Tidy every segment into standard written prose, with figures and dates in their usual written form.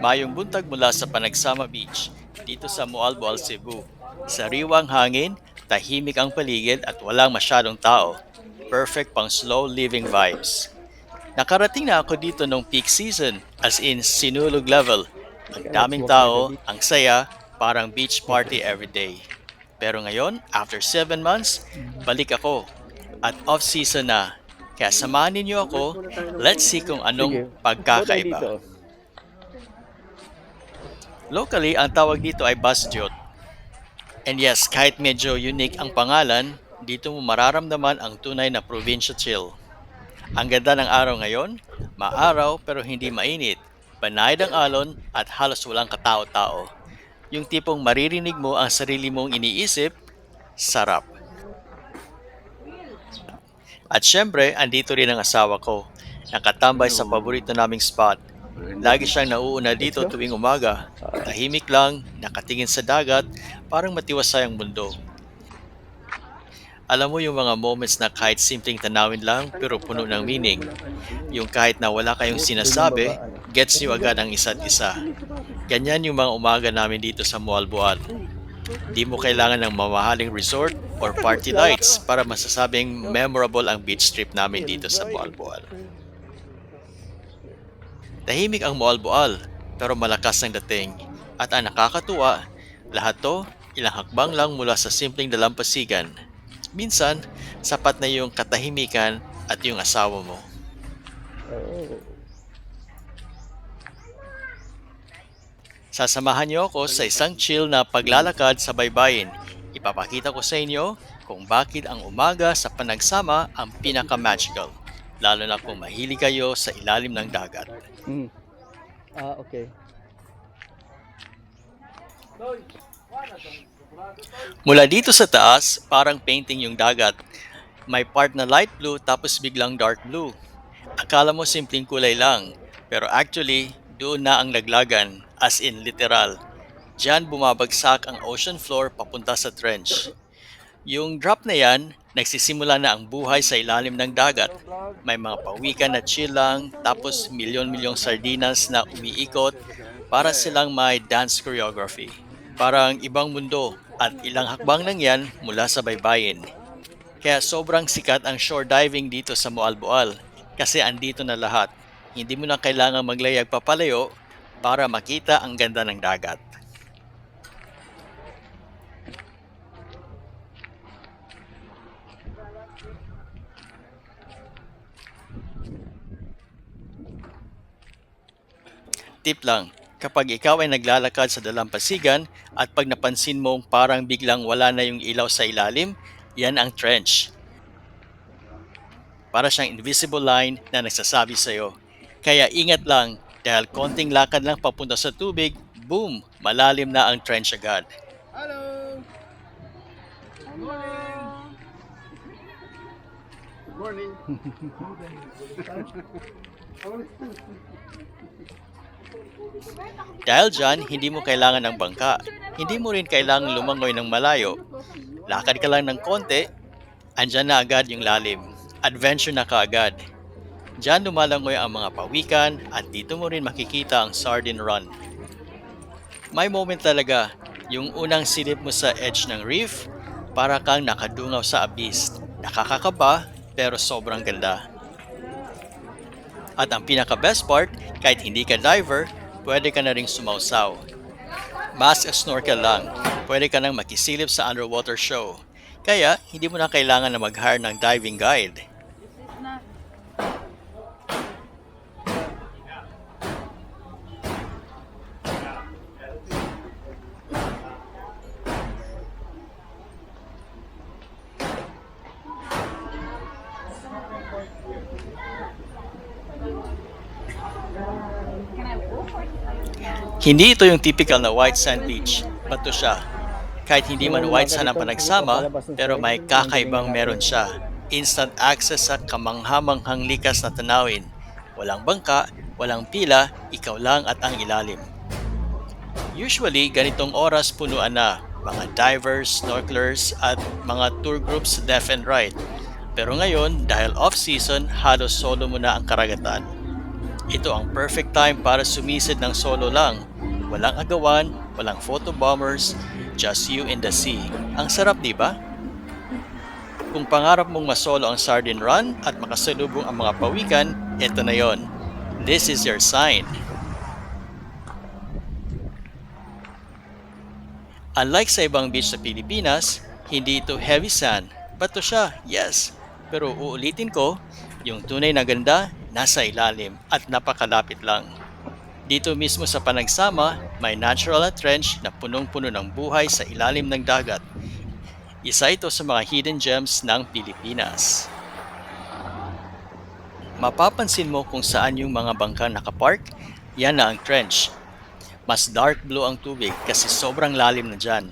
Mayong buntag mula sa Panagsama Beach, dito sa Moalboal, Cebu. Sariwang hangin, tahimik ang paligid at walang masyadong tao. Perfect pang slow living vibes. Nakarating na ako dito nung peak season, as in sinulog level. Ang Okay, let's daming walk near the tao, beach. ang saya, parang beach party everyday. Pero ngayon, after 7 months, balik ako. At off-season na. Kaya samahan ninyo ako, let's see kung anong Sige, go tayo pagkakaiba. dito. Locally, ang tawag dito ay Basjot. And yes, kahit medyo unique ang pangalan, dito mo mararamdaman ang tunay na provincial chill. Ang ganda ng araw ngayon, maaraw pero hindi mainit, banayad ang alon at halos walang katao-tao. Yung tipong maririnig mo ang sarili mong iniisip, sarap. At syempre, andito rin ang asawa ko, nakatambay sa paborito naming spot. Lagi siyang nauuna Let's dito go. tuwing umaga. Tahimik lang, nakatingin sa dagat, parang matiwasay ang mundo. Alam mo yung mga moments na kahit simpleng tanawin lang pero puno ng meaning. Yung kahit na wala kayong Doon yung baba, sinasabi, ano. gets nyo agad ang isa't isa. Ganyan yung mga umaga namin dito sa Mualboal. Di mo kailangan ng mamahaling resort or party lights para masasabing memorable ang beach trip namin dito sa Mualboal. Tahimik ang Mualboal, pero malakas ang dating. At ang nakakatuwa, lahat to ilang hakbang lang mula sa simpleng dalampasigan. Minsan, sapat na yung katahimikan at yung asawa mo. Oh. Sasamahan niyo ako sa isang chill na paglalakad sa baybayin. Ipapakita ko sa inyo kung bakit ang umaga sa Panagsama ang pinaka-magical, lalo na kung mahilig kayo sa ilalim ng dagat. Mm. Okay. Mula dito sa taas, parang painting yung dagat. May part na light blue tapos biglang dark blue. Akala mo simpleng kulay lang, pero actually, doon na ang laglagan, as in literal. Diyan bumabagsak ang ocean floor papunta sa trench. Yung drop na yan, nagsisimula na ang buhay sa ilalim ng dagat. May mga pawikan na chill lang, tapos milyon-milyong sardinas na umiikot para silang may dance choreography. Parang ibang mundo at ilang hakbang lang yan mula sa baybayin. Kaya sobrang sikat ang shore diving dito sa Moalboal kasi andito na lahat. Hindi mo na kailangan maglayag papalayo para makita ang ganda ng dagat. Tip lang, kapag ikaw ay naglalakad sa dalampasigan at pag napansin mong parang biglang wala na yung ilaw sa ilalim, yan ang trench. Para siyang invisible line na nagsasabi sa'yo. Kaya ingat lang dahil konting lakad lang papunta sa tubig, boom, malalim na ang trench agad. Hello! Good morning! Good morning! Dahil dyan, hindi mo kailangan ng bangka. Hindi mo rin kailangan lumangoy ng malayo. Lakad ka lang ng konti, andyan na agad yung lalim. Adventure na kaagad. Diyan lumalangoy ang mga pawikan at dito mo rin makikita ang Sardine Run. May moment talaga, yung unang silip mo sa edge ng reef, para kang nakadungaw sa abyss. Nakakakaba, pero sobrang ganda. At ang pinaka-best part, kahit hindi ka diver, pwede ka na ring sumausaw. Mask at snorkel lang, pwede ka nang makisilip sa underwater show. Kaya, hindi mo na kailangan na mag-hire ng diving guide. Hindi ito yung typical na white sand beach, bato siya. Kahit hindi man white sand ang panagsama, pero may kakaibang meron siya. Instant access sa kamanghamanghang likas na tanawin. Walang bangka, walang pila, ikaw lang at ang ilalim. Usually, ganitong oras punuan na. Mga divers, snorkelers, at mga tour groups left and right. Pero ngayon, dahil off-season, halos solo mo na ang karagatan. Ito ang perfect time para sumisid ng solo lang. Walang agawan, walang photo bombers, just you and the sea. Ang sarap, di ba? Kung pangarap mong masolo ang Sardine Run at makasalubong ang mga pawikan, ito na yon. This is your sign. Unlike sa ibang beach sa Pilipinas, hindi ito heavy sand. Bato siya, yes. Pero uulitin ko, yung tunay na ganda, nasa ilalim at napakalapit lang. Dito mismo sa Panagsama, may natural na trench na punong-puno ng buhay sa ilalim ng dagat. Isa ito sa mga hidden gems ng Pilipinas. Mapapansin mo kung saan yung mga bangka nakapark, yan na ang trench. Mas dark blue ang tubig kasi sobrang lalim na dyan.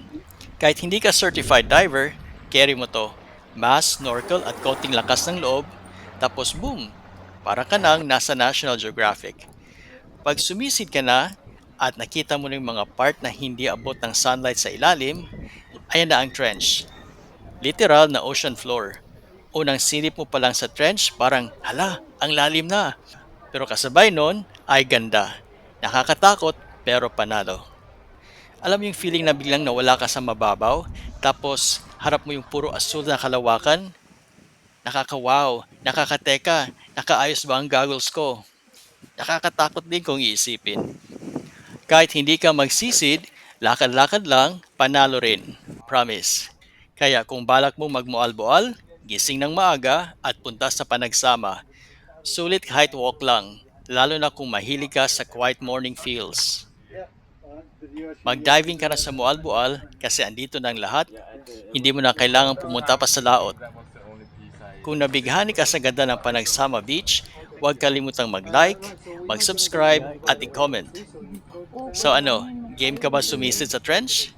Kahit hindi ka certified diver, carry mo to. Mask, snorkel at coating lakas ng loob, tapos boom! Para ka nang nasa National Geographic. Pag sumisid ka na at nakita mo na yung mga part na hindi abot ng sunlight sa ilalim, ayan na ang trench. Literal na ocean floor. Unang silip mo pa lang sa trench, parang, hala, ang lalim na. Pero kasabay nun, ay ganda. Nakakatakot, pero panalo. Alam mo yung feeling na biglang nawala ka sa mababaw, tapos harap mo yung puro asul na kalawakan? Nakaka-wow, nakakateka, nakaayos ba ang goggles ko? Nakakatakot din kung iisipin. Kahit hindi ka magsisid, lakad-lakad lang, panalo rin. Promise. Kaya kung balak mo magmual-bual, gising ng maaga at punta sa Panagsama. Sulit kahit walk lang, lalo na kung mahilig ka sa quiet morning feels. Mag-diving ka na sa Mualbual kasi andito na ang lahat, hindi mo na kailangan pumunta pa sa laot. Kung nabighani ka sa ganda ng Panagsama Beach, huwag kalimutang mag-like, mag-subscribe at i-comment. So ano, game ka ba sumisid sa trench?